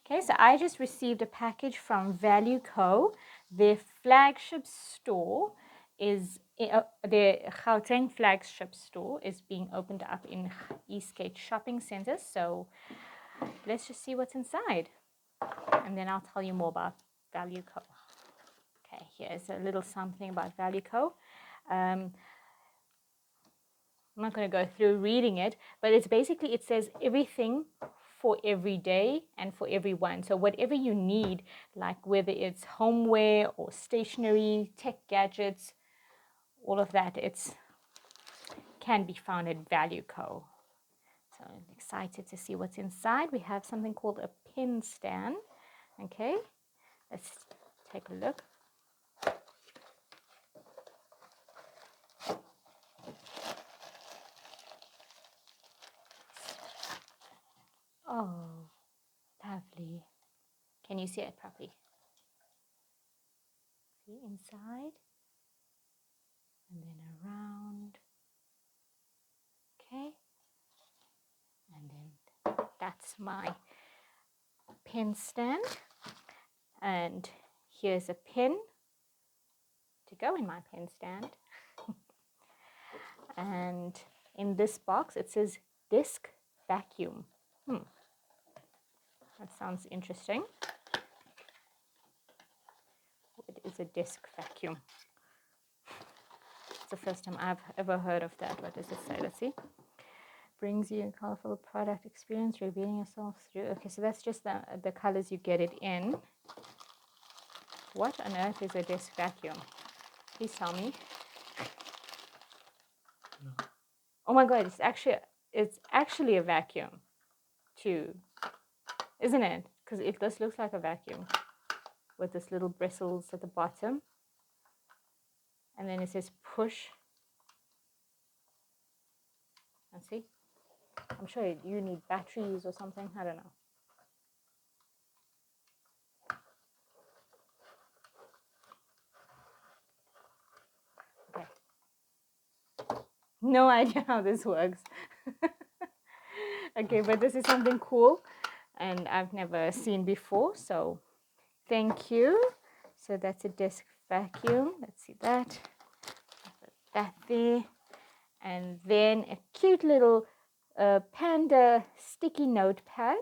Okay, so I just received a package from Value Co. Their flagship store is, their Gauteng flagship store is being opened up in Eastgate shopping center. So let's just see what's inside. And then I'll tell you more about Value Co. Okay, here's a little something about Value Co. I'm not going to go through reading it, but it's basically, it says everything for every day and for everyone. So whatever you need, like whether it's homeware or stationery, tech gadgets, all of that, can be found at Value Co. So I'm excited to see what's inside. We have something called a pen stand. Okay, let's take a look. Oh, lovely. Can you see it properly? See inside and then around. Okay, and then that's my pen stand, and here's a pen to go in my pen stand. And in this box it says disc vacuum. That sounds interesting. What is a disc vacuum? It's the first time I've ever heard of that. What does it say? Let's see. Brings you a colorful product experience, revealing yourself through. Okay, so that's just the colors you get it in. What on earth is a disc vacuum? Please tell me. No. Oh my god, it's actually a vacuum too, isn't it? Because this looks like a vacuum with this little bristles at the bottom, and then it says push. And see, I'm sure you need batteries or something. I don't know. Okay. No idea how this works. Okay, but this is something cool and I've never seen before, so thank you. So that's a disc vacuum. Let's see that. Put that there. And then a cute little panda sticky notepad.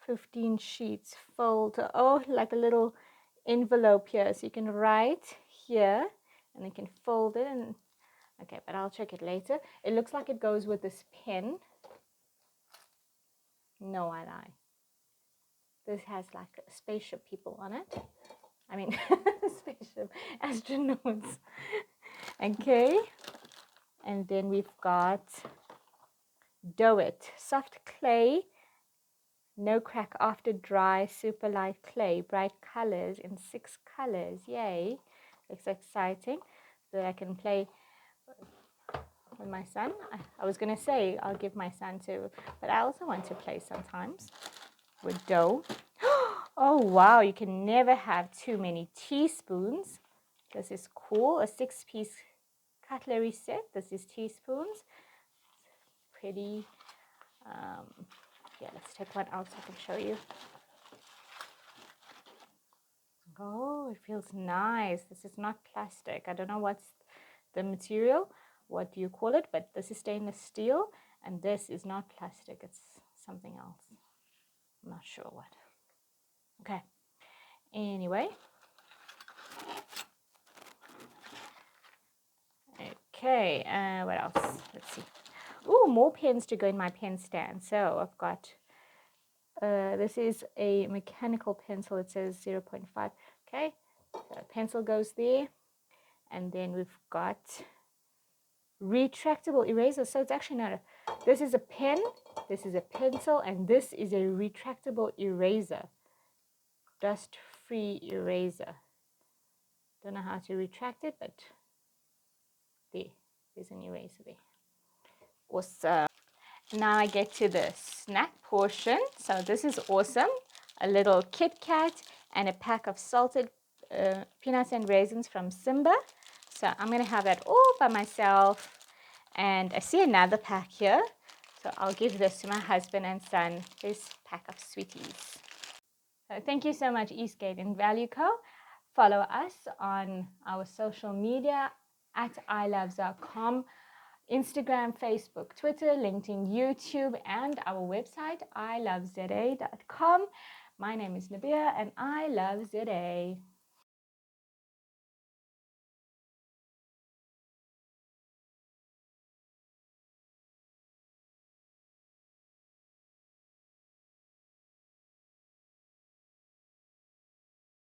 15 sheets fold. Oh, like a little envelope here. So you can write here and you can fold it. And okay, but I'll check it later. It looks like it goes with this pen. No, I lie. This has like spaceship people on it. I mean, spaceship astronauts. Okay. And then we've got Dough It. Soft clay, no crack after dry, super light clay, bright colors in 6 colors. Yay. Looks exciting. So that I can play with my son. I was going to say I'll give my son to, but I also want to play sometimes with dough. Oh wow, you can never have too many teaspoons. This is cool. A 6-piece cutlery set. This is teaspoons. Pretty. Yeah, let's take one out so I can show you. Oh, it feels nice. This is not plastic. I don't know what's the material. What do you call it? But this is stainless steel, and this is not plastic. It's something else. I'm not sure what. Okay. Anyway. Okay. What else? Let's see. Oh, more pens to go in my pen stand. So I've got. This is a mechanical pencil. It says 0.5. Okay. So pencil goes there, and then we've got retractable eraser. So it's actually not a. This is a pen. This is a pencil, and this is a retractable eraser. Dust-free eraser. Don't know how to retract it, but there's an eraser there. Awesome. Now I get to the snack portion. So this is awesome. A little Kit Kat and a pack of salted peanuts and raisins from Simba. So I'm going to have that all by myself. And I see another pack here. So I'll give this to my husband and son, this pack of sweeties. So thank you so much, Eastgate and Value Co. Follow us on our social media at iloveza.com, Instagram, Facebook, Twitter, LinkedIn, YouTube, and our website, iloveza.com. My name is Nabihah, and I love ZA.